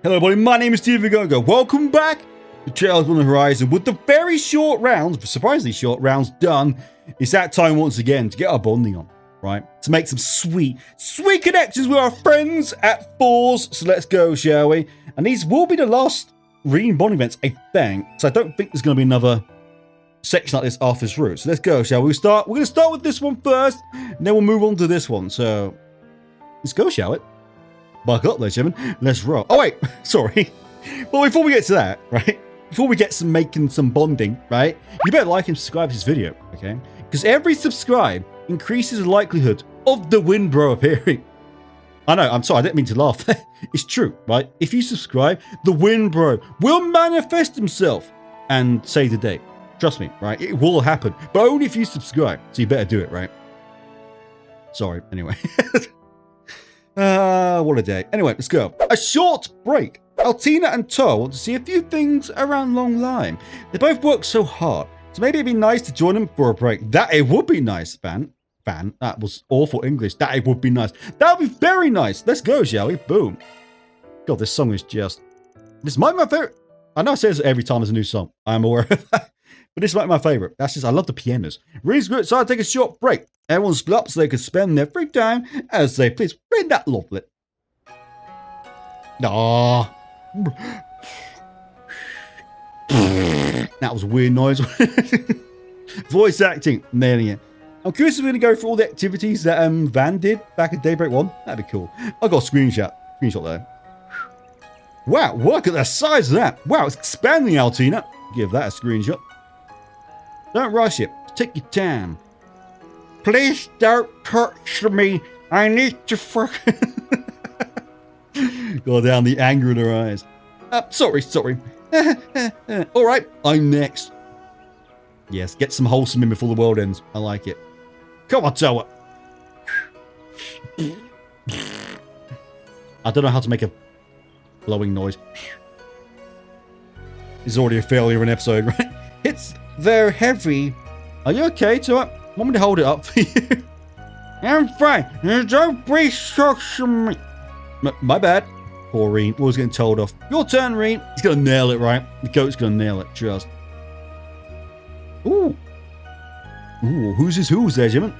Hello everybody, my name is Steve Gongo. Welcome back to Trails on the Horizon. With the very short rounds, surprisingly short rounds done, it's that time once again to get our bonding on, right? To make some sweet connections with our friends at Fours. So let's go, shall we? And these will be the last Rean bonding events, I think. So I don't think there's going to be another section like this after this route. So let's go, shall we? We're going to start with this one first, and then we'll move on to this one. So let's go, shall we? Buck up there, gentlemen. Let's roll. Oh, wait. Sorry. But before we get to that, right? Before we get to making some bonding, right? You better like and subscribe to this video, okay? Because every subscribe increases the likelihood of the Windbro appearing. I know, I'm sorry, I didn't mean to laugh. It's true, right? If you subscribe, the Windbro will manifest himself and save the day. Trust me, right? It will happen. But only if you subscribe. So you better do it, right? Sorry, anyway. What a day. Anyway, let's go. A short break. Altina and Towa want to see a few things around Longlai. They both work so hard, so maybe it'd be nice to join them for a break. That it would be nice, Fan. That was awful English. That it would be nice. That would be very nice. Let's go, shall we? Boom. God, this song is just... This might be my favorite. I know I say this every time there's a new song. I'm aware of that. But this might be my favorite. That's just, I love the pianos. Really good. So I'll take a short break. Everyone split up so they could spend their free time as they please. Ain't that lovely? Aww. That was a weird noise. Voice acting. Nailing it. I'm curious if we're going to go through all the activities that Van did back at Daybreak 1. That'd be cool. I got a screenshot there. Wow, look at the size of that. Wow, it's expanding, Altina. Give that a screenshot. Don't rush it. Take your time. Please don't touch me. I need to fuck. Go down the anger in her eyes. Sorry. All right, I'm next. Yes, get some wholesome in before the world ends. I like it. Come on, Towa. I don't know how to make a blowing noise. It's already a failure of an episode, right? It's very heavy. Are you okay, Towa? Want me to hold it up for you? I'm fine. Don't be suction me. My bad. Poor Rean. Always getting told off. Your turn, Rean. He's going to nail it, right? The goat's going to nail it. Trust. Ooh. Who's there, gentlemen?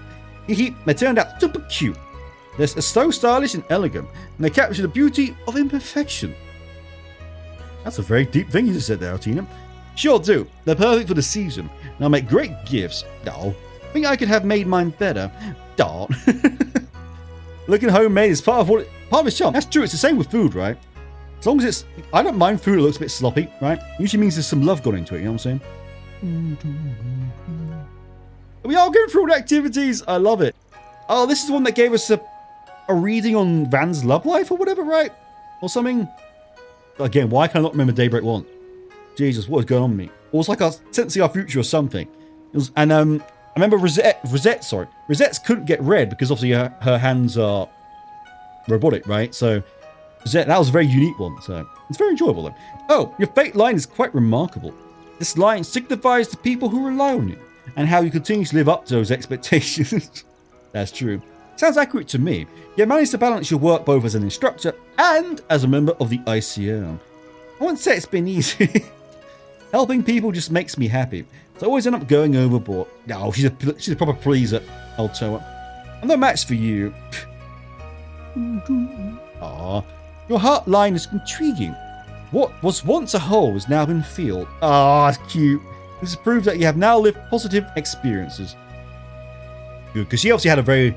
They turned out super cute. They're so stylish and elegant, and they capture the beauty of imperfection. That's a very deep thing you just said there, Altina. Sure do. They're perfect for the season, and I'll make great gifts. Oh, think I could have made mine better. Darn. Looking homemade is part of its charm. That's true. It's the same with food, right? As long as it's... I don't mind food that looks a bit sloppy, right? Usually means there's some love gone into it, you know what I'm saying? We are going through all the activities. I love it. Oh, this is the one that gave us a reading on Van's love life or whatever, right? Or something. Again, why can I not remember Daybreak 1? Jesus, what is going on with me? Or it's like our Sensei Our Future or something. It was, and I remember Rosette's couldn't get read because obviously her hands are robotic, right? So Rosette, that was a very unique one. So it's very enjoyable though. Oh, your fate line is quite remarkable. This line signifies the people who rely on you and how you continue to live up to those expectations. That's true. Sounds accurate to me. You managed to balance your work both as an instructor and as a member of the ICO. I won't say it's been easy. Helping people just makes me happy. So I always end up going overboard. No, she's a proper pleaser, Towa. I'm no match for you. Ah, your heart line is intriguing. What was once a hole has now been filled. Ah, it's cute. This proves that you have now lived positive experiences. Good, because she obviously had a very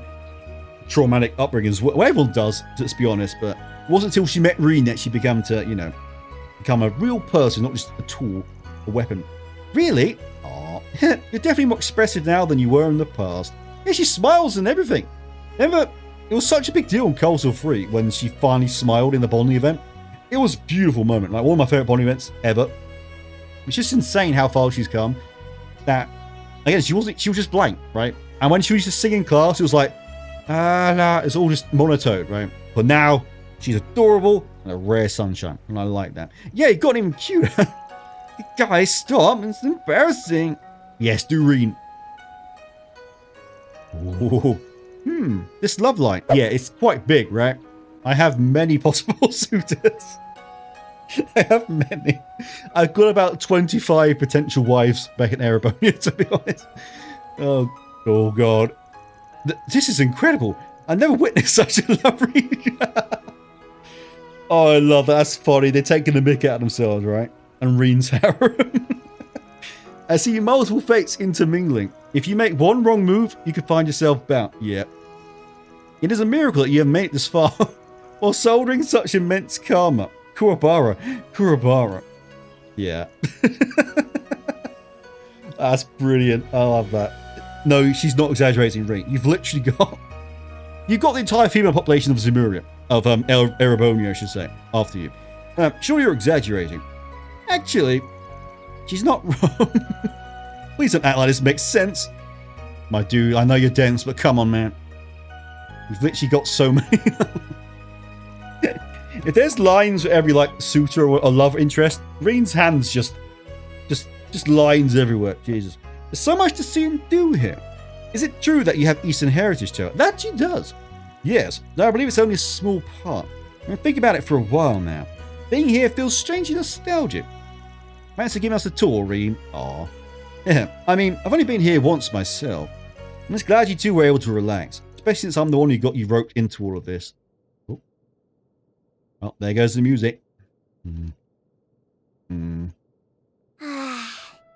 traumatic upbringing as well. Everyone does, let's be honest, but it wasn't until she met Rean that she began to, you know, become a real person, not just a tool, a weapon. Really? Aw, you're definitely more expressive now than you were in the past. Yeah, she smiles and everything. Remember, it was such a big deal in Coastal 3 when she finally smiled in the bonding event. It was a beautiful moment, like one of my favorite bonding events ever. It's just insane how far she's come. That, again, she was just blank, right? And when she was just singing class, it was like, it's all just monotone, right? But now, she's adorable and a rare sunshine, and I like that. Yeah, it got even cuter. Guys, stop, it's embarrassing. Yes, do Rean. Ooh. This love line. Yeah, it's quite big, right? I have many possible suitors. I have many. I've got about 25 potential wives back in Erebonia, to be honest. Oh God. This is incredible. I never witnessed such a lovely... Oh, I love that. That's funny. They're taking the mick out of themselves, right? And Rean's harem. I see multiple fates intermingling. If you make one wrong move, you could find yourself bound. Yeah. It is a miracle that you have made it this far while shouldering such immense karma. Kurabara. Yeah. That's brilliant. I love that. No, she's not exaggerating, Rean. You've literally got... You've got the entire female population of Zemuria. Of Erebonia, I should say, after you. Sure, you're exaggerating. Actually, she's not wrong. Please don't act like this makes sense. My dude, I know you're dense, but come on, man. You've literally got so many. If there's lines for every, like, suitor or love interest, Rean's hands just lines everywhere. Jesus. There's so much to see and do here. Is it true that you have Eastern heritage to it? That she does. Yes, though I believe it's only a small part. I've been thinking about it for a while now. Being here feels strangely nostalgic. Thanks for giving us a tour, Rean. Aw. Yeah, I mean, I've only been here once myself. I'm just glad you two were able to relax, especially since I'm the one who got you roped into all of this. Oh, well, there goes the music.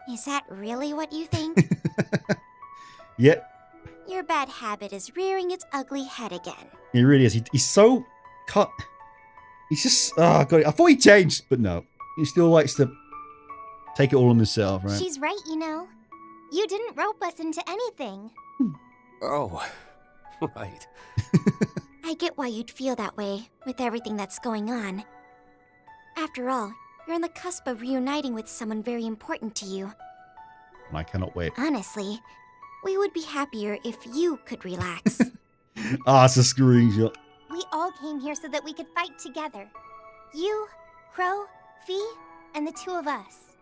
Is that really what you think? Yep. Your bad habit is rearing its ugly head again. He really is. He's so cut. He's just... Oh, God. I thought he changed, but no. He still likes to take it all on himself, right? She's right, you know. You didn't rope us into anything. Oh, right. I get why you'd feel that way with everything that's going on. After all, you're on the cusp of reuniting with someone very important to you. I cannot wait. Honestly, we would be happier if you could relax. Ah, it's a screenshot. We all came here so that we could fight together. You, Crow, Fee, and the two of us.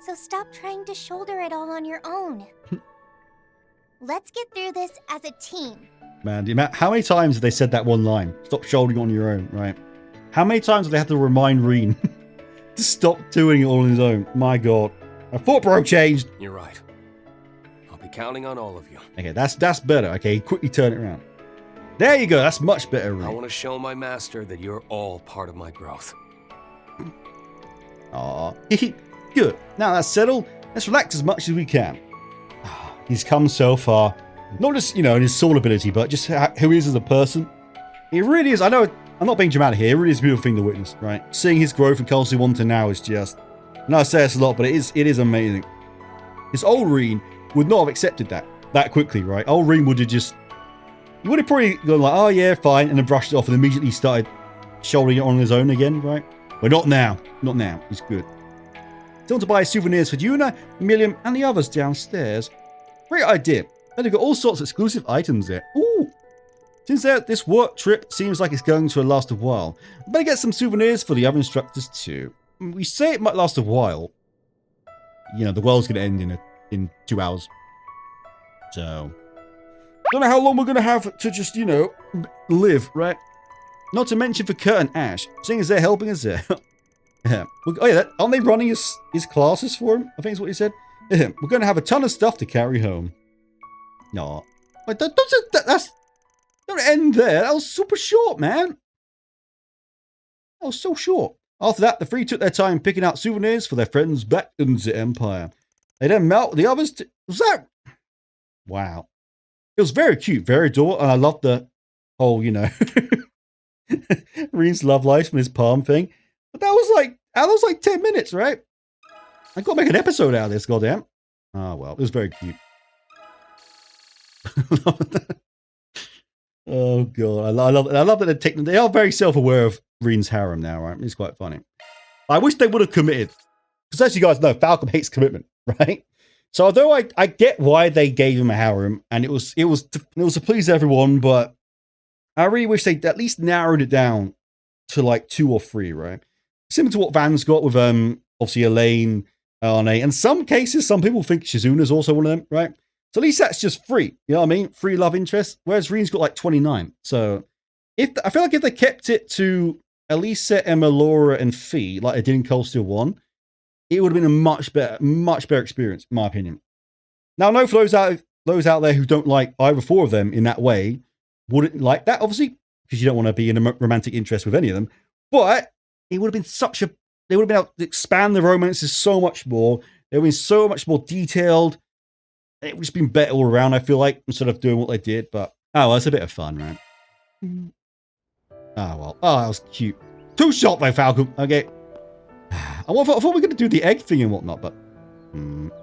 So stop trying to shoulder it all on your own. Let's get through this as a team. Man, how many times have they said that one line? Stop shouldering on your own, right? How many times have they had to remind Rean to stop doing it all on his own? My God. I thought bro changed. You're right. I'll be counting on all of you. Okay, that's better. Okay, quickly turn it around. There you go. That's much better, Rean. I want to show my master that you're all part of my growth. Aw, good. Now that's settled, let's relax as much as we can. He's come so far. Not just, you know, in his soul ability, but just who he is as a person. It really is. I know I'm not being dramatic here. It really is a beautiful thing to witness, right? Seeing his growth from Kelsey 1 to now is just... I know I say this a lot, but it is amazing. His old Rean would not have accepted that quickly, right? Old Rean would have just... He would have probably gone like, oh yeah, fine, and then brushed it off and immediately started shouldering it on his own again, right? But not now. Not now. He's good. Still to buy souvenirs for Yuna, Milliam, and the others downstairs. Great idea. And they've got all sorts of exclusive items there. Ooh! Since this work trip seems like it's going to last a while, I better get some souvenirs for the other instructors too. We say it might last a while. You know, the world's going to end in 2 hours. So... Don't know how long we're going to have to just, you know, live, right? Not to mention for Kurt and Ash, seeing as they're helping us there. Oh yeah, aren't they running his classes for him? I think is what he said. We're going to have a ton of stuff to carry home. No, don't end there. That was super short, man. That was so short. After that, the three took their time picking out souvenirs for their friends back in the Empire. They then met the others. Was that? Wow. It was very cute, very adorable, and I loved the whole, you know, Rean's love life from his palm thing. But that was like 10 minutes, right? I got to make an episode out of this, goddamn. Oh well, it was very cute. Oh god, I love that they are very self-aware of Rean's harem now, right? It's quite funny. I wish they would have committed, because as you guys know, Falcon hates commitment, right? So although I get why they gave him a harem, and it was to please everyone, but I really wish they at least narrowed it down to like 2 or 3, right? Similar to what Van's got with obviously Elaine, Arne, and in some cases, some people think Shizuna's also one of them, right? So at least that's just 3, you know what I mean? 3 love interests, whereas Rean's got like 29. So I feel like if they kept it to Elisa, Emma, Laura, and Fee, like I did in Cold Steel 1, it would have been a much better experience, in my opinion. Now, I know for those out there who don't like either four of them in that way, wouldn't like that, obviously, because you don't want to be in a romantic interest with any of them. But it would have been they would have been able to expand the romances so much more. They would have been so much more detailed. It would just been better all around, I feel like, instead of doing what they did. But, oh, well, it's a bit of fun, right? Oh, well. Oh, that was cute. Too short by Falcon. Okay. I thought we were going to do the egg thing and whatnot, but...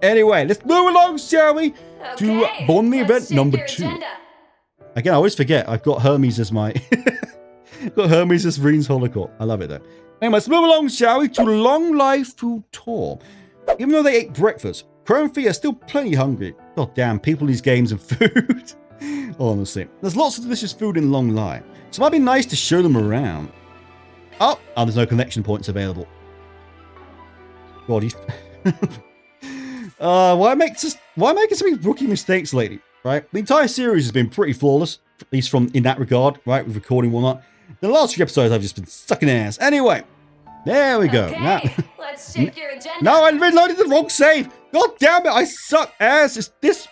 Anyway, let's move along, shall we? To bonding event number 2. Again, I always forget. I've got Hermes as my... got Hermes as Rean's holocaust. I love it, though. Anyway, let's move along, shall we? To Longlai food tour. Even though they ate breakfast, Crow and Fee are still plenty hungry. God damn, people in these games and food. Honestly. There's lots of delicious food in Longlai, so it might be nice to show them around. Oh, there's no connection points available. God, he's... why making so many rookie mistakes lately, right? The entire series has been pretty flawless, at least in that regard, right? With recording and whatnot. The last few episodes I've just been sucking ass. Anyway, there we go. Okay, now, let's check your agenda. No, I reloaded the wrong save. God damn it, I suck ass. It's this.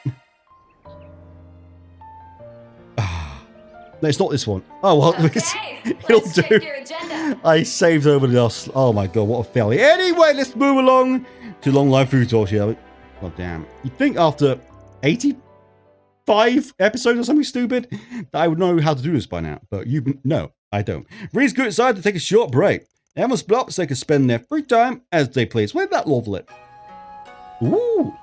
No, it's not this one. Oh, well, Okay, it'll let's do. check your agenda. I saved over the last. Oh my god, what a failure. Anyway, let's move along to Longlai food tour, shall we? God damn. You'd think after 85 episodes or something stupid that I would know how to do this by now, but no, I don't. Rean's good inside to take a short break. Everyone split up so they can spend their free time as they please. Where'd that level it? Ooh.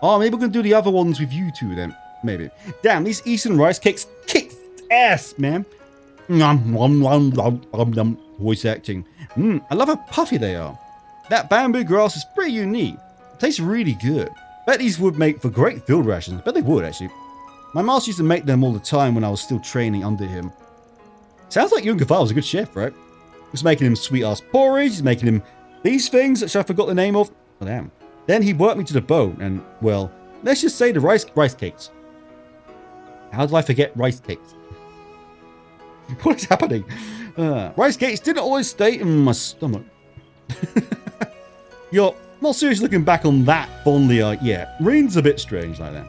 Oh, maybe we're going to do the other ones with you two then. Maybe. Damn, these Eastern rice cakes kick ass, man. Voice acting. I love how puffy they are. That bamboo grass is pretty unique. It tastes really good. Bet these would make for great field rations. Bet they would, actually. My master used to make them all the time when I was still training under him. Sounds like Yunga was a good chef, right? He's making him sweet-ass porridge. He's making him these things, which I forgot the name of. Oh, damn. Then he worked me to the bone, and, well, let's just say the rice cakes. How did I forget rice cakes? What is happening? Rice cakes didn't always stay in my stomach. You're not seriously looking back on that fondly, yeah. Rean's a bit strange like that.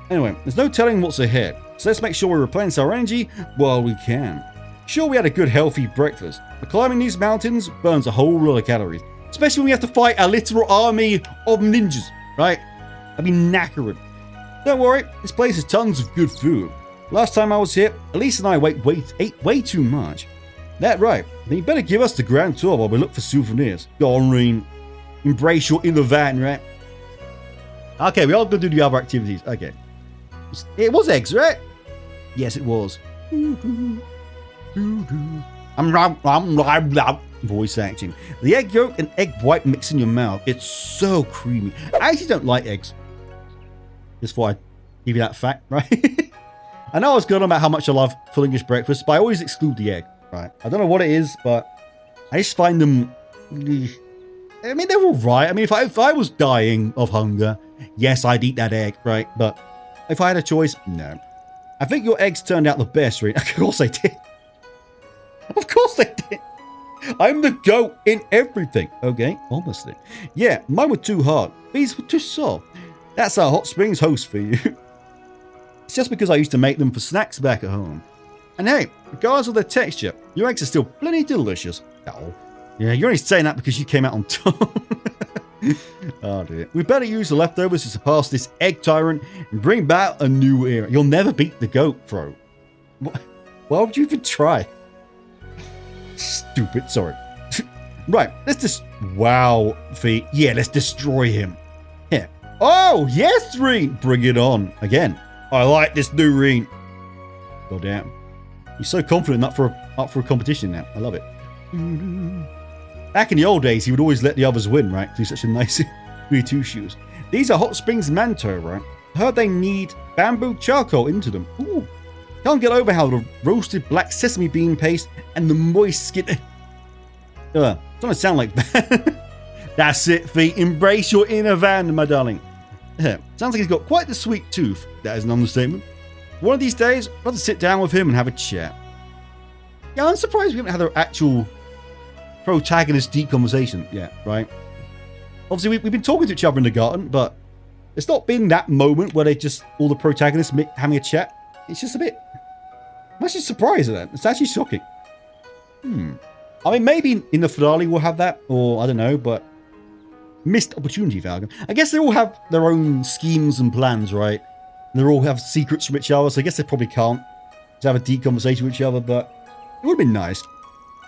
Anyway, there's no telling what's ahead, so let's make sure we replenish our energy while we can. Sure, we had a good healthy breakfast, but climbing these mountains burns a whole lot of calories, especially when you have to fight a literal army of ninjas, right? I'd be knackering. Don't worry, this place has tons of good food. Last time I was here, Elise and I ate way too much. That right, then you better give us the grand tour while we look for souvenirs. Go on, Rean. Embrace your inner van, right? Okay, we are going to do the other activities. Okay. It was eggs, right? Yes, it was. Voice acting. The egg yolk and egg white mix in your mouth. It's so creamy. I actually don't like eggs. Just thought I'd give you that fact, right? I know I was going on about how much I love full English breakfast, but I always exclude the egg, right? I don't know what it is, but I just find them... I mean, they're all right. I mean, if I was dying of hunger, yes, I'd eat that egg, right? But if I had a choice, no. I think your eggs turned out the best, Rean. Of course they did. Of course they did. I'm the GOAT in everything. Okay, honestly. Yeah, mine were too hard. These were too soft. That's our hot springs host for you. It's just because I used to make them for snacks back at home. And hey, regardless of their texture, your eggs are still plenty delicious. Oh, yeah, you're only saying that because you came out on top. Oh dear. We better use the leftovers to surpass this egg tyrant and bring back a new era. You'll never beat the GOAT, Pro. Why would you even try? Stupid, sorry. Right, let's just... Wow, Fee. Yeah, let's destroy him. Yeah. Oh, yes, Rean. Bring it on. Again, I like this new Rean. God damn. He's so confident up for a competition now. I love it. Back in the old days, he would always let the others win, right? He's such a nice goody two-shoes. These are Hot Springs Manto, right? I heard they need bamboo charcoal into them. Ooh. Can't get over how the roasted black sesame bean paste and the moist skin... Doesn't sound like that. That's it, Fee. Embrace your inner van, my darling. Sounds like he's got quite the sweet tooth. That is an understatement. One of these days, I'll have to sit down with him and have a chat. Yeah, I'm surprised we haven't had an actual protagonist deep conversation yet, right? Obviously, we've been talking to each other in the garden, but it's not been that moment where they just, all the protagonists having a chat. It's just a bit... I'm actually surprised at that. It's actually shocking. I mean, maybe in the finale we'll have that, or I don't know, but... Missed opportunity, Falcon. I guess they all have their own schemes and plans, right? They all have secrets from each other, so I guess they probably can't just have a deep conversation with each other, but it would have been nice.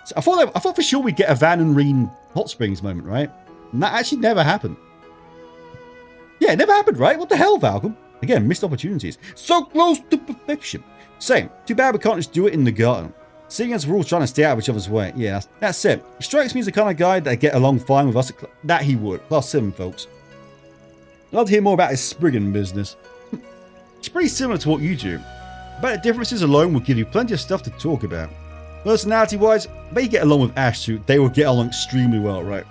So I thought for sure we'd get a Van and Rean Hot Springs moment, right? And that actually never happened. Yeah, it never happened, right? What the hell, Falcon? Again, missed opportunities. So close to perfection. Same. Too bad we can't just do it in the garden. Seeing as we're all trying to stay out of each other's way. Yeah, that's it. He strikes me as the kind of guy that'd get along fine with us. That he would. Class 7, folks. I'd love to hear more about his Spriggan business. It's pretty similar to what you do. But the differences alone will give you plenty of stuff to talk about. Personality-wise, I bet you get along with Ash too. They would get along extremely well, right?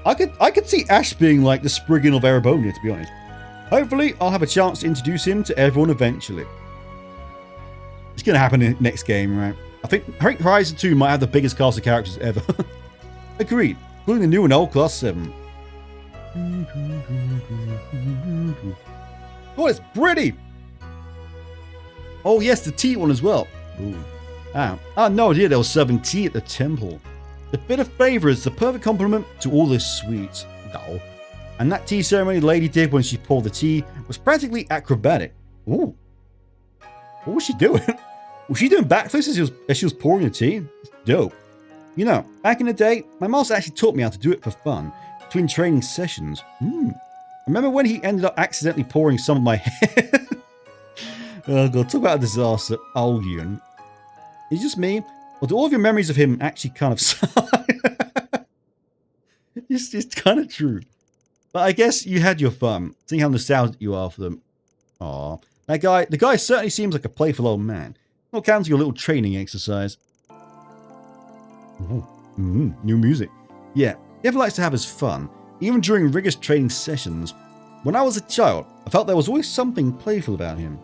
I could see Ash being like the Spriggan of Erebonia, to be honest. Hopefully, I'll have a chance to introduce him to everyone eventually. It's going to happen in the next game, right? I think Horizon 2 might have the biggest cast of characters ever. Agreed. Including the new and old Class 7. Oh, it's pretty! Oh, yes, the tea one as well. Ooh. Ah, I had no idea they were serving tea at the temple. The bit of flavour is the perfect complement to all this sweets. No. And that tea ceremony the lady did when she poured the tea was practically acrobatic. Ooh. What was she doing? Was she doing backflips as she was pouring the tea? It's dope. You know, back in the day, my master actually taught me how to do it for fun, between training sessions. Remember when he ended up accidentally pouring some of my hair? Oh god, talk about a disaster. Oh, Ewan. Is it just me? Or do all of your memories of him actually kind of suck? It's kind of true. But I guess you had your fun, seeing how nostalgic you are for them. Aww. The guy certainly seems like a playful old man. Not counting a little training exercise. New music. Yeah, he ever likes to have his fun, even during rigorous training sessions. When I was a child, I felt there was always something playful about him.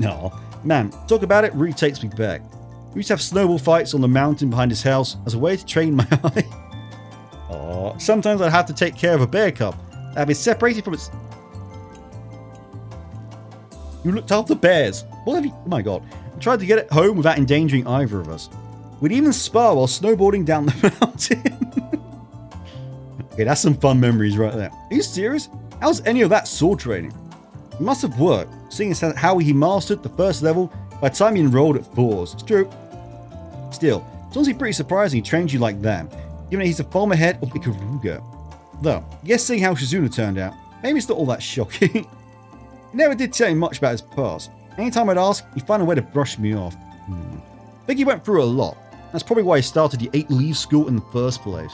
Aw, man, talk about it really takes me back. We used to have snowball fights on the mountain behind his house as a way to train my eye. Aw, sometimes I'd have to take care of a bear cub that had been separated from its... You looked after bears. What have you... Oh my god. I tried to get it home without endangering either of us. We'd even spar while snowboarding down the mountain. Okay, that's some fun memories right there. Are you serious? How's any of that sword training? It must have worked, seeing as how he mastered the first level by the time he enrolled at 4s. It's true. Still, it's honestly pretty surprising he trained you like that, given that he's the former head of Ikaruga. Though, yes, seeing how Shizuna turned out, maybe it's not all that shocking. He never did tell me much about his past. Anytime I'd ask, he'd find a way to brush me off. I think he went through a lot. That's probably why he started the 8-leave school in the first place.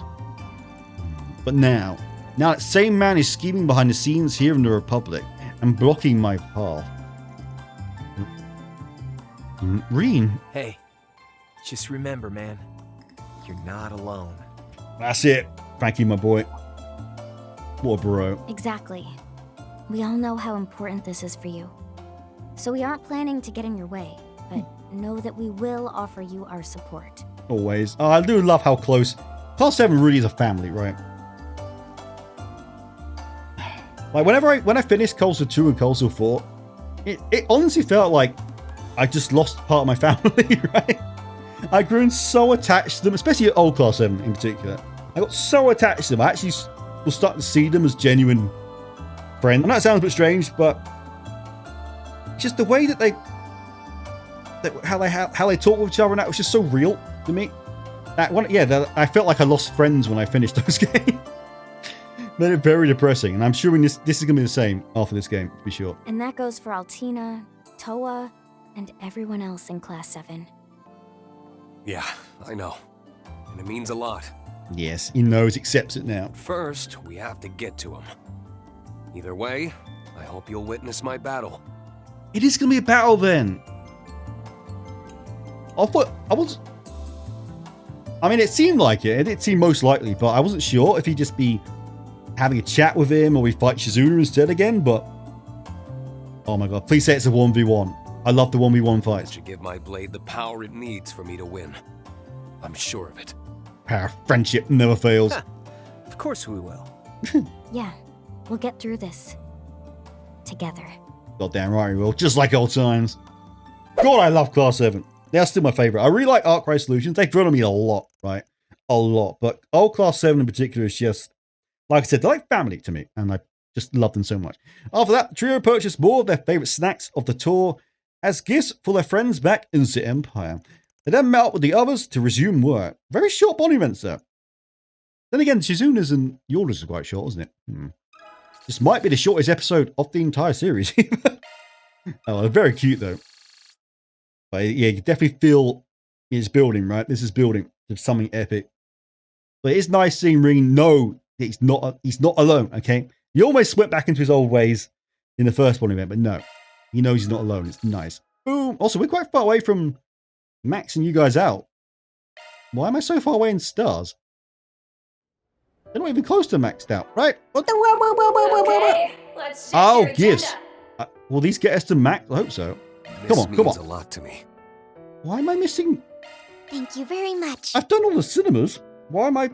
But now that same man is scheming behind the scenes here in the Republic and blocking my path. Rean. Hey, just remember, man, you're not alone. That's it. Thank you, my boy. What a bro. Exactly. We all know how important this is for you. So we aren't planning to get in your way, but know that we will offer you our support. Always. Oh, I do love how close. Class 7 really is a family, right? Like, when I finished Coastal 2 and Coastal 4, it honestly felt like I just lost part of my family, right? I grew so attached to them, especially old Class 7 in particular. I got so attached to them, I actually was starting to see them as genuine friends. I know it sounds a bit strange, but just the way that how they talk with each other and that was just so real to me. I felt like I lost friends when I finished those games. They're very depressing, and I'm sure this is going to be the same after this game, to be sure. And that goes for Altina, Towa, and everyone else in Class 7. Yeah, I know. And it means a lot. Yes, he knows, accepts it now. First, we have to get to him. Either way, I hope you'll witness my battle. It is going to be a battle then. I mean, it seemed like it. It seemed most likely, but I wasn't sure if he'd just be having a chat with him or we fight Shizuna instead again, but... Oh my god, please say it's a 1v1. I love the 1v1 That fights. should give my blade the power it needs for me to win. I'm sure of it. Power of friendship never fails. Of course we will. Yeah, we'll get through this. Together. Goddamn right we will. Just like old times. God, I love Class 7. They're still my favorite. I really like Arcray Solutions. They've grown on me a lot, right? A lot. But old Class 7 in particular is just, like I said, they're like family to me. And I just love them so much. After that, the trio purchased more of their favorite snacks of the tour as gifts for their friends back in the Empire. They then met up with the others to resume work. Very short bond events though. Then again, Shizuna's and yours is quite short, isn't it? This might be the shortest episode of the entire series. Oh, they're very cute though. But yeah, you definitely feel it's building, right? This is building to something epic. But it's nice seeing Rean know that he's not alone, okay? He almost went back into his old ways in the first one event, but no. He knows he's not alone. It's nice. Boom. Also, we're quite far away from maxing you guys out. Why am I so far away in stars? They're not even close to maxed out, right? What the? Okay, let's check Oh, your gifts. agenda. Will these get us to max? I hope so. This Come means on. a lot to me. Why am I missing? Thank you very much. I've done all the cinemas. Why am I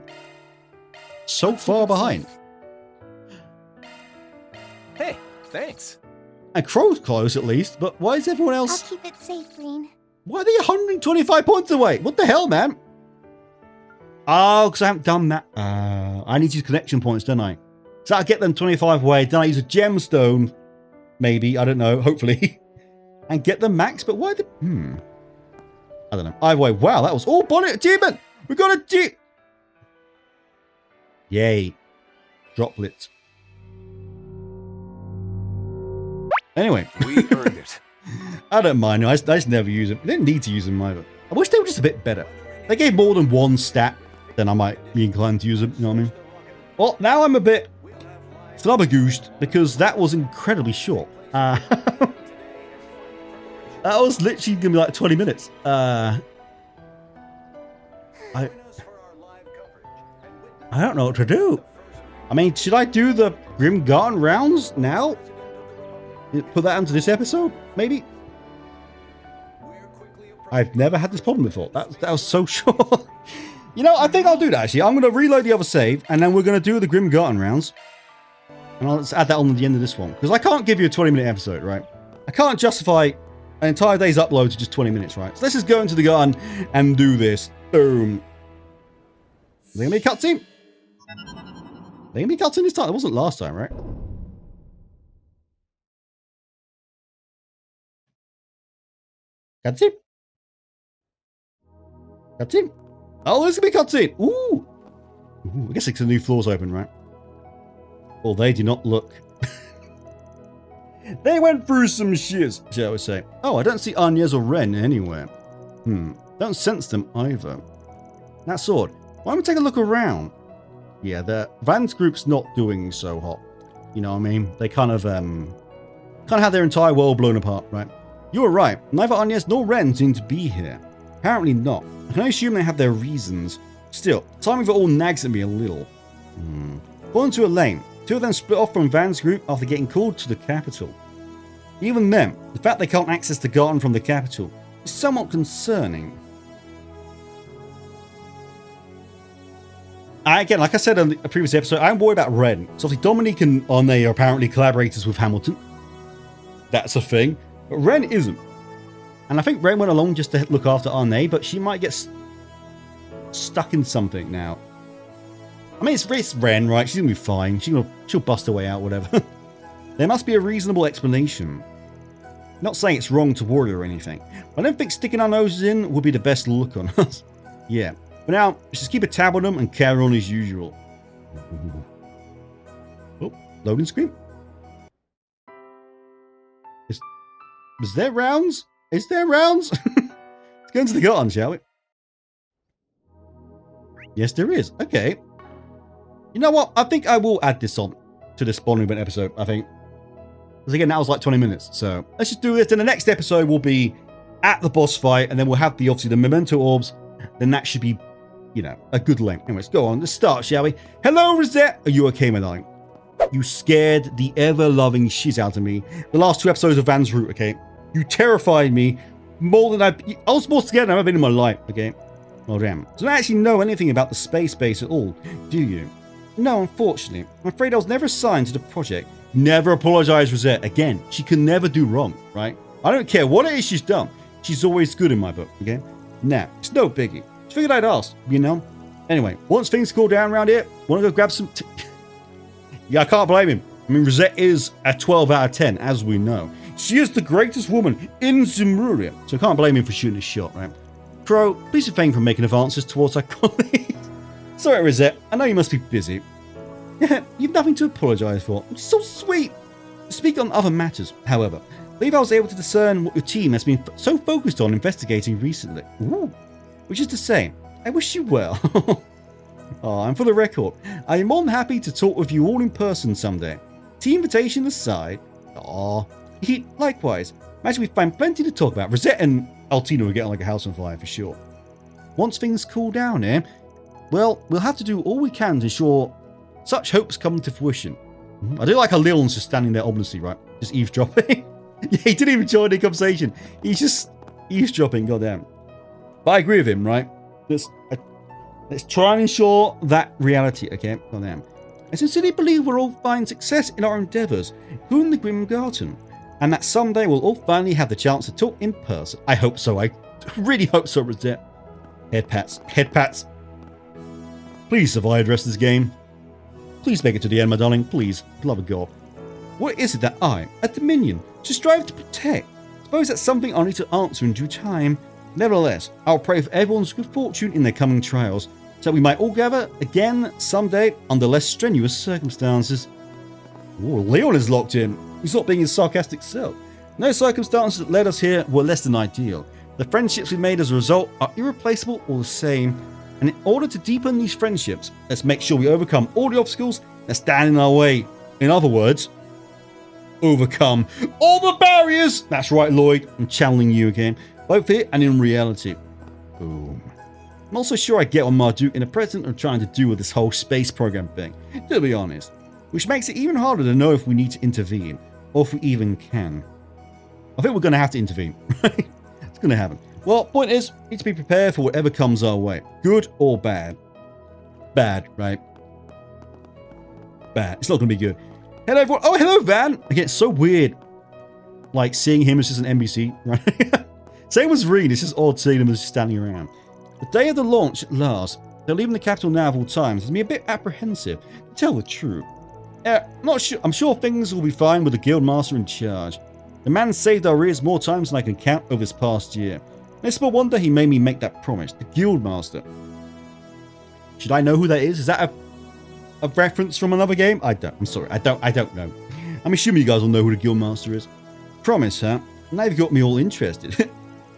so far it behind? safe. Hey, thanks. And Crow's close at least, but why is everyone I'll else? keep it safe, Rean. Why are they 125 points away? What the hell, man? Oh, because I haven't done that. I need to use connection points, don't I? So I get them 25 away. Then I use a gemstone, maybe. I don't know. Hopefully, and get them max. But why the? I don't know. Either way, wow, that was all bonnet achievement. We got a jeep. Yay! Droplets. Anyway, We earned it. I don't mind. I just never use them. I didn't need to use them either. I wish they were just a bit better. If they gave more than one stat, then I might be inclined to use them. You know what I mean? Well, now I'm a bit flabbergoosed because that was incredibly short. That was literally gonna be like 20 minutes. I don't know what to do. I mean, should I do the Grim Garden rounds now? Put that into this episode, maybe? I've never had this problem before. That was so short. You know, I think I'll do that actually. I'm going to reload the other save, and then we're going to do the Grim Garden rounds. And I'll just add that on at the end of this one. Because I can't give you a 20-minute episode, right? I can't justify an entire day's upload to just 20 minutes, right? So let's just go into the garden and do this. Boom. Is there going to be a cutscene? There going to be a cutscene this time? It wasn't last time, right? Cutscene? Cutscene? Oh, there's gonna be a cutscene! Ooh! I guess it's a new floor's open, right? Well, they do not look. They went through some shiz, shall we say. Oh, I don't see Agnes or Ren anywhere. Don't sense them either. That sword. Why don't we take a look around? Yeah, the Vans group's not doing so hot. You know what I mean? They kind of have their entire world blown apart, right? You're right. Neither Agnes nor Ren seem to be here. Apparently not. I can only assume they have their reasons. Still, timing of it all nags at me a little. According to Elaine, two of them split off from Van's group after getting called to the capital. Even then, the fact they can't access the garden from the capital is somewhat concerning. Again, like I said in a previous episode, I'm worried about Ren. So obviously Dominique and Arne are apparently collaborators with Hamilton. That's a thing. But Ren isn't. And I think Ren went along just to look after Arne, but she might get stuck in something now. I mean, it's Ren, right? She's gonna be fine. She'll bust her way out, whatever. There must be a reasonable explanation. Not saying it's wrong to worry or anything. But I don't think sticking our noses in would be the best look on us. Yeah. But now, let's just keep a tab on them and carry on as usual. Oh, loading screen. Is there rounds? Is there rounds? Let's go into the garden, shall we? Yes, there is. Okay. You know what? I think I will add this on to the Spawn Event episode, I think. Because again, that was like 20 minutes. So let's just do this. And the next episode will be at the boss fight. And then we'll have obviously the memento orbs. Then that should be, you know, a good length. Anyways, go on. Let's start, shall we? Hello, Rosette. Are you okay, my darling? You scared the ever-loving shiz out of me. The last two episodes of Van's Route, okay? You terrified me more than I was more scared than I've ever been in my life, okay? Well, damn. So you don't actually know anything about the space base at all, do you? No, unfortunately. I'm afraid I was never assigned to the project. Never apologize, Rosette. Again, she can never do wrong, right? I don't care what it is she's done. She's always good in my book, okay? Now, it's no biggie. Just figured I'd ask, you know? Anyway, once things cool down around here, want to go grab some... Yeah, I can't blame him. I mean, Rosette is a 12 out of 10, as we know. She is the greatest woman in Zemuria, so I can't blame him for shooting a shot, right? Crow, please refrain from making advances towards our colleagues. Sorry, Rosette, I know you must be busy. Yeah, you've nothing to apologise for. It's so sweet. To speak on other matters, however, I believe I was able to discern what your team has been so focused on investigating recently. Ooh. Which is to say, I wish you well. Oh, and for the record, I am more than happy to talk with you all in person someday. Team invitation aside. Aw. Likewise, imagine we find plenty to talk about. Rosette and Altina will get like a house on fire for sure. Once things cool down here, well, we'll have to do all we can to ensure such hopes come to fruition. I do like how Leon's just standing there ominously, right? Just eavesdropping. Yeah, he didn't even join the conversation. He's just eavesdropping, goddamn. But I agree with him, right? Let's try and ensure that reality, okay? Goddamn. I sincerely believe we'll all find success in our endeavours, including the Grim Garden, and that someday we'll all finally have the chance to talk in person. I hope so. I really hope so, Rosette. Head pats. Head pats. Please survive the rest of this game. Please make it to the end, my darling. Please. For the love of God. What is it that I, a Dominion, should strive to protect? Suppose that's something I'll need to answer in due time. Nevertheless, I'll pray for everyone's good fortune in their coming trials, so that we might all gather again someday under less strenuous circumstances. Ooh, Leon is locked in. He's not being his sarcastic self. No circumstances that led us here were less than ideal. The friendships we made as a result are irreplaceable all the same. And in order to deepen these friendships, let's make sure we overcome all the obstacles that stand in our way. In other words, overcome all the barriers. That's right, Lloyd. I'm channeling you again, both here and in reality. Boom. I'm also sure I get what Marduk and the president are trying to do with this whole space program thing, to be honest. Which makes it even harder to know if we need to intervene, or if we even can. I think we're going to have to intervene, right? It's going to happen. Well, point is, we need to be prepared for whatever comes our way. Good or bad. Bad, right? Bad. It's not going to be good. Hello, everyone. Oh, hello, Van. Again, it's so weird, like, seeing him as just an NPC, right? Same as Rean. It's just odd seeing him as just standing around. The day of the launch at last. They're leaving the capital now of all times. Has me a bit apprehensive, to tell the truth. Not sure. I'm sure things will be fine with the guildmaster in charge. The man saved our ears more times than I can count over this past year. And it's no wonder he made me make that promise. The guildmaster. Should I know who that is? Is that a reference from another game? I don't. I'm sorry. I don't know. I'm assuming you guys will know who the guildmaster is. Promise, huh? Now you've got me all interested.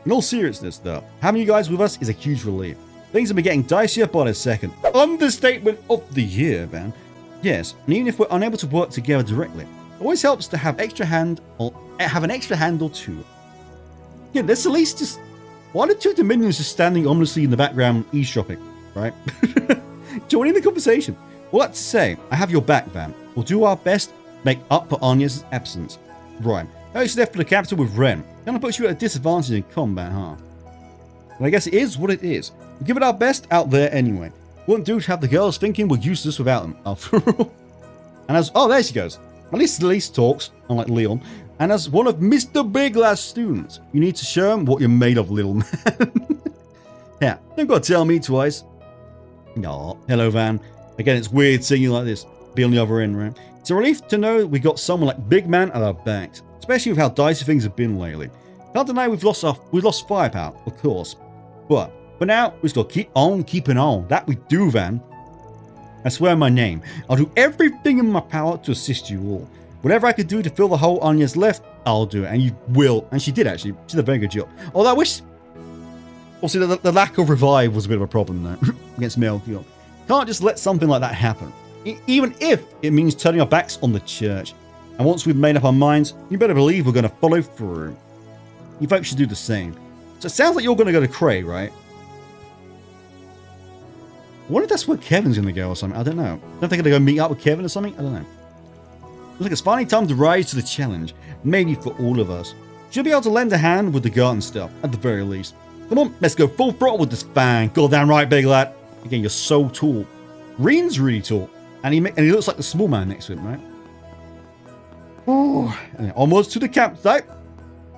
In all seriousness, though, having you guys with us is a huge relief. Things have been getting dicier by the second. Understatement of the year, man. Yes, and even if we're unable to work together directly, it always helps to have an extra hand or two. Yeah, let's at least just... Why are the two Dominions just standing ominously in the background eavesdropping, right? Joining the conversation. Well, that's to say, I have your back, Van. We'll do our best to make up for Anya's absence. Right. Now she's left for the capital with Rean. Gonna put you at a disadvantage in combat, huh? Well, I guess it is what it is. We'll give it our best out there anyway. Wouldn't do to have the girls thinking we're useless without them, after all. And as... Oh, there she goes. At least talks, unlike Leon. And as one of Mr. Big Last students, you need to show him what you're made of, little man. Yeah, don't gotta tell me twice. Aw, hello, Van. Again, it's weird seeing you like this. Be on the other end, right? It's a relief to know we got someone like Big Man at our backs. Especially with how dicey things have been lately. Can't deny we've lost firepower, of course. But for now, we just gotta keep on keeping on. That we do, Van. I swear on my name, I'll do everything in my power to assist you all. Whatever I could do to fill the hole Anya's left, I'll do it. And you will. And she did, actually. She did a very good job. Although I wish... Also, the lack of revive was a bit of a problem, though. Against Melchior. Can't just let something like that happen. Even if it means turning our backs on the church. And once we've made up our minds, you better believe we're going to follow through. You folks should do the same. So it sounds like you're going to go to Cray, right? I wonder if that's where Kevin's going to go or something. I don't know. I don't think they're going to go meet up with Kevin or something. I don't know. Looks like it's finally time to rise to the challenge. Maybe for all of us. She'll be able to lend a hand with the garden stuff, at the very least. Come on, let's go full throttle with this fan. Goddamn right, big lad. Again, you're so tall. Rean's really tall. And he looks like the small man next to him, right? Oh, and almost to the campsite.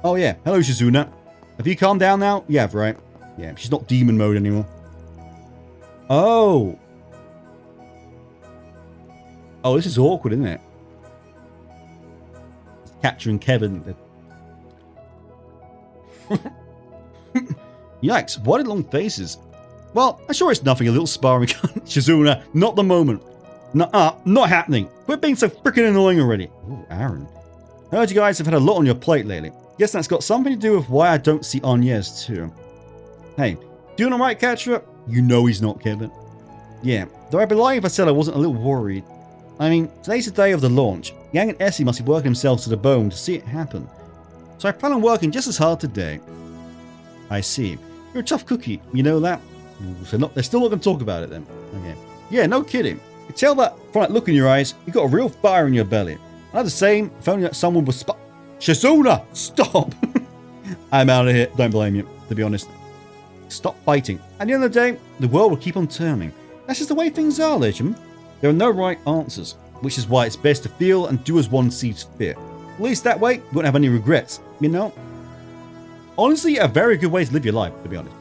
Oh, yeah. Hello, Shizuna. Have you calmed down now? Yeah, right. Yeah, she's not demon mode anymore. Oh. Oh, this is awkward, isn't it? Capturing Kevin. Yikes, why the long faces? Well, I'm sure it's nothing, a little sparring. Shizuna, not the moment. Not happening. Quit being so freaking annoying already. Ooh, Aaron. Heard you guys have had a lot on your plate lately. Guess that's got something to do with why I don't see Agnes too. Hey, doing alright, Catcher? You know he's not, Kevin. Yeah, though I'd be lying if I said I wasn't a little worried. I mean, today's the day of the launch. Yang and Essie must be working themselves to the bone to see it happen. So I plan on working just as hard today. I see. You're a tough cookie, you know that? Ooh, so they're still not going to talk about it then. Okay. Yeah, no kidding. You can tell that from that look in your eyes, you've got a real fire in your belly. I have the same, if only that someone was Shizuna! Stop! I'm out of here, don't blame you, to be honest. Stop fighting. At the end of the day, the world will keep on turning. That's just the way things are, Legend. There are no right answers, which is why it's best to feel and do as one sees fit. At least that way, you won't have any regrets, you know? Honestly, a very good way to live your life, to be honest.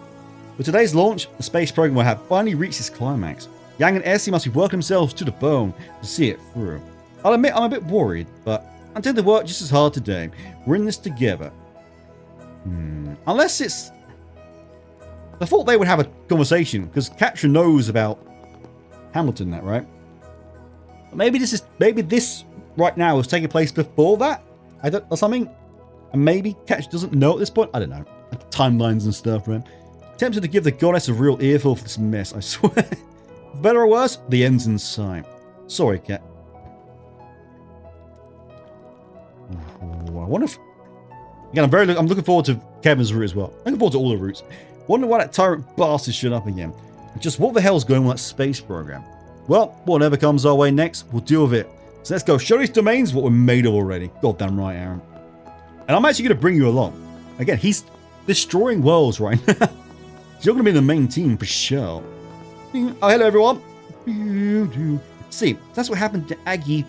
With today's launch, the space program will have finally reached its climax. Yang and Essie must be working themselves to the bone to see it through. I'll admit I'm a bit worried, but I intend to work just as hard today. We're in this together. Unless it's... I thought they would have a conversation, because Catra knows about Hamilton, that, right? Maybe this right now is taking place before that? Or something? And maybe Catch doesn't know at this point? I don't know. Timelines and stuff, right? Tempted to give the goddess a real earful for this mess, I swear. For better or worse, the end's in sight. Sorry, Cat. Ooh, I wonder if... Again, I'm looking forward to Kevin's route as well. Looking forward to all the routes. Wonder why that tyrant bastard shut up again. Just what the hell's going on with that space program? Well, whatever comes our way next, we'll deal with it. So let's go show these domains what we're made of already. Goddamn right, Aaron. And I'm actually going to bring you along. Again, he's destroying worlds right now. You're going to be the main team for sure. Oh, hello everyone. See, that's what happened to Aggie.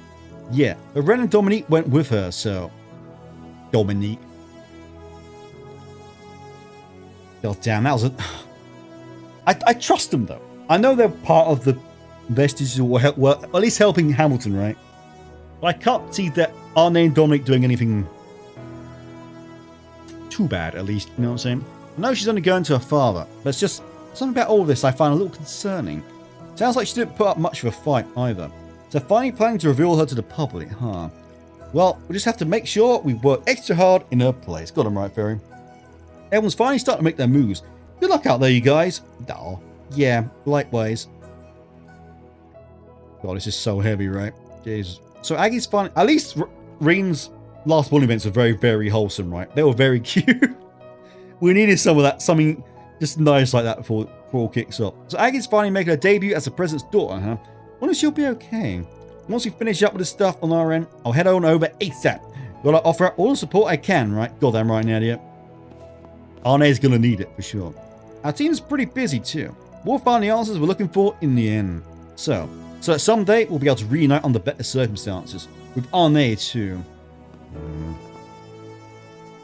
Yeah, but Ren and Dominique went with her, so... Dominique. God damn, that was a... I trust them, though. I know they're part of the vestiges or at least helping Hamilton, right? But I can't see that Arne and Dominic doing anything too bad, at least. You know what I'm saying? I know she's only going to her father, but it's just something about all this I find a little concerning. Sounds like she didn't put up much of a fight either. So finally planning to reveal her to the public, huh? Well, we'll just have to make sure we work extra hard in her place. Got him right, Fairy. Everyone's finally starting to make their moves. Good luck out there, you guys. Oh, yeah, likewise. God, this is so heavy, right? Jesus. So Aggie's finally... At least Rean's last one events were very, very wholesome, right? They were very cute. We needed some of that, something just nice like that before all kicks off. So Aggie's finally making her debut as the president's daughter, huh? Wonder if she'll be okay. Once we finish up with the stuff on our end, I'll head on over ASAP. Gotta offer her all the support I can, right? Goddamn right, Nadia. Arne's gonna need it, for sure. Our team's pretty busy, too. We'll find the answers we're looking for in the end. So that someday we'll be able to reunite under better circumstances. With Arne, too.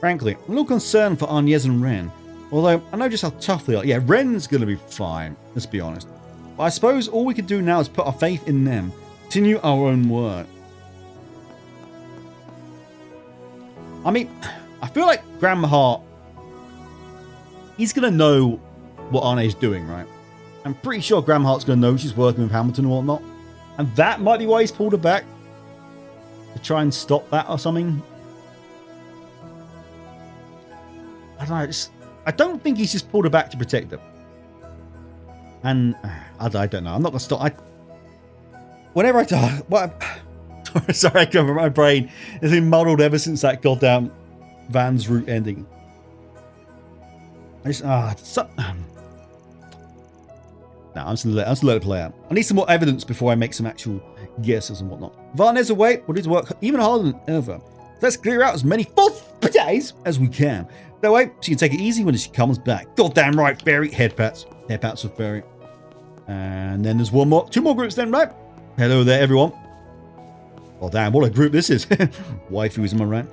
Frankly, I'm a little concerned for Agnes and Ren. Although, I know just how tough they are. Yeah, Ren's gonna be fine, let's be honest. But I suppose all we can do now is put our faith in them. Continue our own work. I mean, I feel like Grandma Hart, he's gonna know what Arne's doing, right? I'm pretty sure Grandma Hart's gonna know she's working with Hamilton and whatnot. And that might be why he's pulled her back. To try and stop that or something. I don't know, I don't think he's just pulled her back to protect them. And I don't know. I'm not gonna stop. Whenever I talk, sorry, I cover my brain. It's been muddled ever since that goddamn Van's route ending. I just no, I'm just gonna let it play out. I need some more evidence before I make some actual guesses and whatnot. Varnez away. We'll need to work even harder than ever. Let's clear out as many false days as we can. That way, she can take it easy when she comes back. Goddamn right, Fairy. Head pats. Head pats of Fairy. And then there's two more groups then, right? Hello there, everyone. Oh, damn, what a group this is. Waifus, am I right?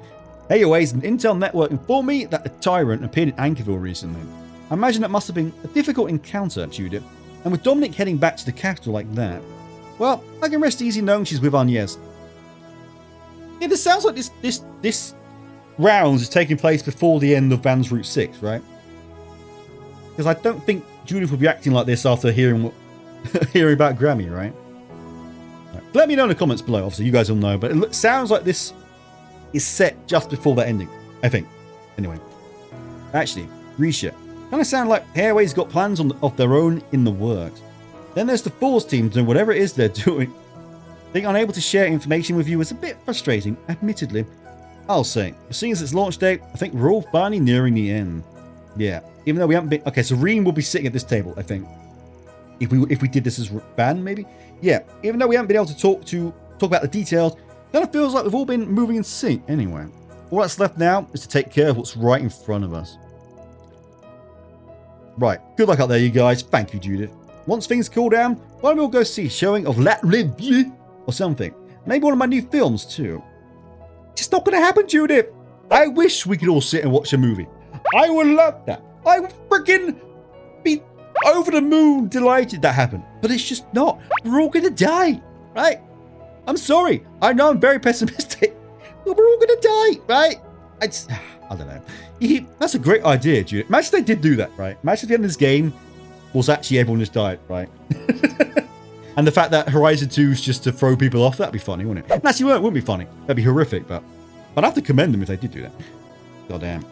Anyways, an intel network informed me that the Tyrant appeared in Anchorville recently. I imagine that must have been a difficult encounter, Judith. And with Dominic heading back to the capital like that, well, I can rest easy knowing she's with Agnes. Yeah, this sounds like this rounds is taking place before the end of Van's Route 6, right? Because I don't think Judith would be acting like this after hearing about Grammy, right? Let me know in the comments below. Obviously, you guys will know, but it sounds like this is set just before that ending, I think. Anyway, actually, Risha, kind of sound like Hairway's got plans of their own in the works. Then there's the Force team doing whatever it is they're doing. Being unable to share information with you is a bit frustrating, admittedly. I'll say, seeing as it's launch date, I think we're all finally nearing the end. Yeah, even though we haven't been... Okay, so Rean will be sitting at this table, I think. If we did this as Van, maybe? Yeah, even though we haven't been able to talk about the details, kind of feels like we've all been moving in sync anyway. All that's left now is to take care of what's right in front of us. Right, good luck out there, you guys. Thank you, Judith. Once things cool down, why don't we all go see a showing of La Revue or something? Maybe one of my new films, too. It's not going to happen, Judith. I wish we could all sit and watch a movie. I would love that. I would freaking be over the moon delighted that happened. But it's just not. We're all going to die, right? I'm sorry. I know I'm very pessimistic. But we're all going to die, right? I don't know. That's a great idea, Judith. Imagine they did do that, right? Imagine if the end of this game was actually everyone just died, right? And the fact that Horizon 2 is just to throw people off, that'd be funny, wouldn't it? Actually, it wouldn't be funny. That'd be horrific, but I'd have to commend them if they did do that. Goddamn.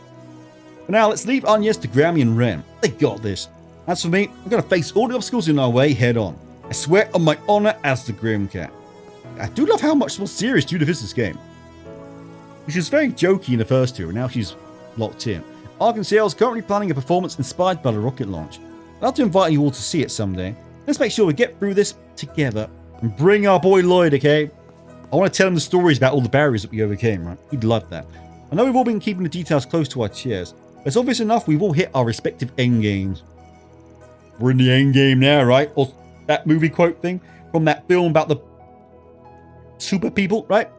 But now, let's leave Agnes to Grammy and Ren. They got this. As for me, I'm going to face all the obstacles in our way head on. I swear on my honor as the Grim Cat. I do love how much more serious Judith is this game. She was very jokey in the first two, and now she's locked in. Arkansas is currently planning a performance inspired by the rocket launch. I'd love to invite you all to see it someday. Let's make sure we get through this together and bring our boy Lloyd, okay? I want to tell him the stories about all the barriers that we overcame, right? He'd love that. I know we've all been keeping the details close to our chairs, but it's obvious enough we've all hit our respective end games. We're in the end game now, right? Or that movie quote thing from that film about the super people, right?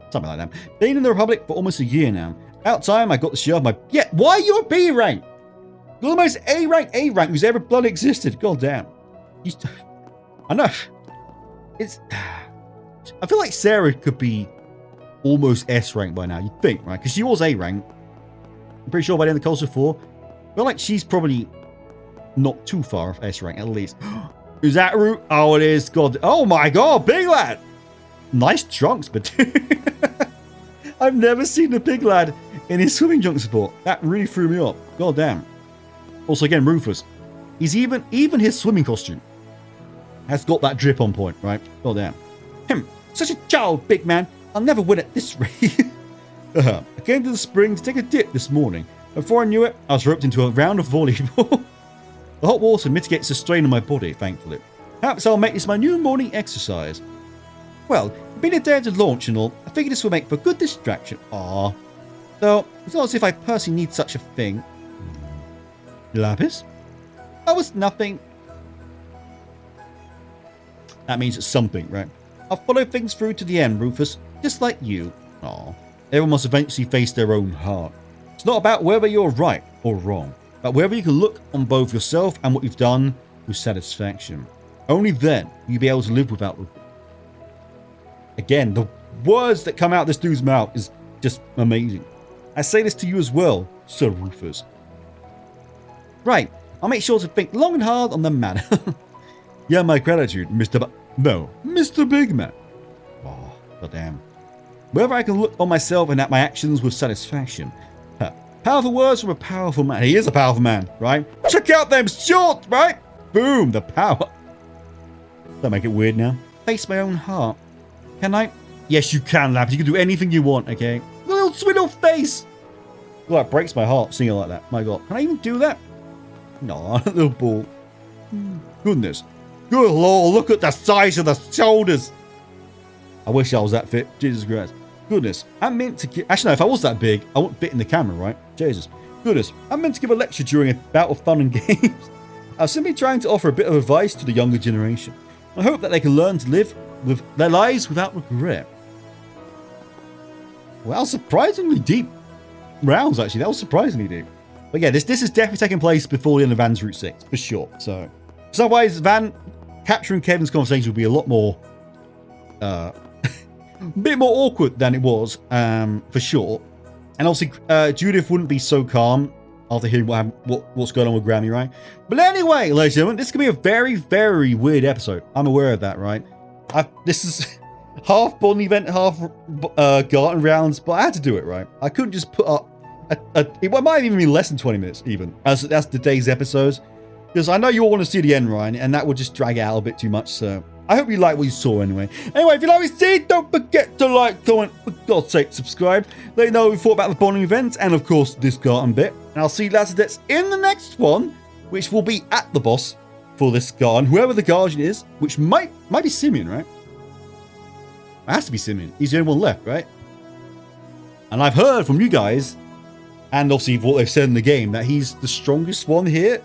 Something like that. Been in the Republic for almost a year now. About time I got the show of my... Yeah, why are you a B rank? You're the most A rank who's ever bloody existed. God damn. I know. I feel like Sarah could be almost S rank by now. You'd think, right? Because she was A rank. I'm pretty sure by the end of Culture 4. I feel like she's probably not too far off S rank, at least. Is that route? Oh, it is. God. Oh my god, big lad. Nice trunks, but I've never seen the big lad in his swimming trunks before. That really threw me off. God damn. Also, again, Rufus. He's even his swimming costume has got that drip on point, right? God damn. Such a child, big man. I'll never win at this rate. I came to the spring to take a dip this morning. Before I knew it, I was roped into a round of volleyball. The hot water mitigates the strain on my body, thankfully. Perhaps I'll make this my new morning exercise. Well, being a day to launch and all, I figured this will make for a good distraction. Aww. Though, it's not as if I personally need such a thing. Lapis? That was nothing. That means it's something, right? I'll follow things through to the end, Rufus. Just like you. Aww. Everyone must eventually face their own heart. It's not about whether you're right or wrong, but whether you can look on both yourself and what you've done with satisfaction. Only then will you be able to live without regret. Again, the words that come out of this dude's mouth is just amazing. I say this to you as well, Sir Rufus. Right, I'll make sure to think long and hard on the matter. Yeah, my gratitude, Mr. Big Man. Oh, goddamn. Whether I can look on myself and at my actions with satisfaction. Powerful words from a powerful man. He is a powerful man, right? Check out them shorts, right? Boom, the power. Don't make it weird now. Face my own heart. Can I? Yes, you can, Labs. You can do anything you want, okay? Little swiddle face. Oh, that breaks my heart seeing it like that. My god. Can I even do that? No, little ball. Goodness. Good lord, look at the size of the shoulders. I wish I was that fit. Jesus Christ. Goodness, I'm meant to give... Actually, no, if I was that big, I wouldn't fit in the camera, right? Jesus. Goodness, I'm meant to give a lecture during a bout of fun and games. I was simply trying to offer a bit of advice to the younger generation. I hope that they can learn to live with their lives without regret. Well, surprisingly deep rounds, actually. That was surprisingly deep. But yeah, this is definitely taking place before the end of Van's Route 6, for sure. So otherwise, Van capturing Kevin's conversation would be a lot more... a bit more awkward than it was, for sure. And obviously, Judith wouldn't be so calm after hearing what's going on with Grammy, right? But anyway, ladies and gentlemen, this could be a very, very weird episode. I'm aware of that, right? This is half bonding event, half garden rounds, but I had to do it, right? I couldn't just put up it might even be less than 20 minutes, even, as that's today's episodes. Because I know you all want to see the end, Ryan, and that would just drag out a bit too much, so I hope you like what you saw anyway. Anyway, if you like what you see, don't forget to like, comment, for God's sake, subscribe. Let me know what you thought about the bonding event, and of course, this garden bit. And I'll see you lads and dads in the next one, which will be at the boss for this garden, whoever the guardian is, which might be Simeon, right? It has to be Simeon. He's the only one left, right? And I've heard from you guys, and obviously what they've said in the game, that he's the strongest one here.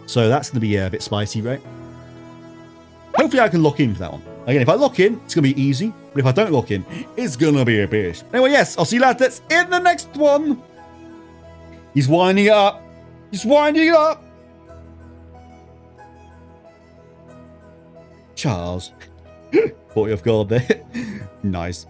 So that's going to be a bit spicy, right? Hopefully I can lock in for that one. Again, if I lock in, it's going to be easy. But if I don't lock in, it's going to be a bitch. Anyway, yes, I'll see you lads. That's in the next one. He's winding it up. He's winding it up. Charles. Caught you off guard there. Nice.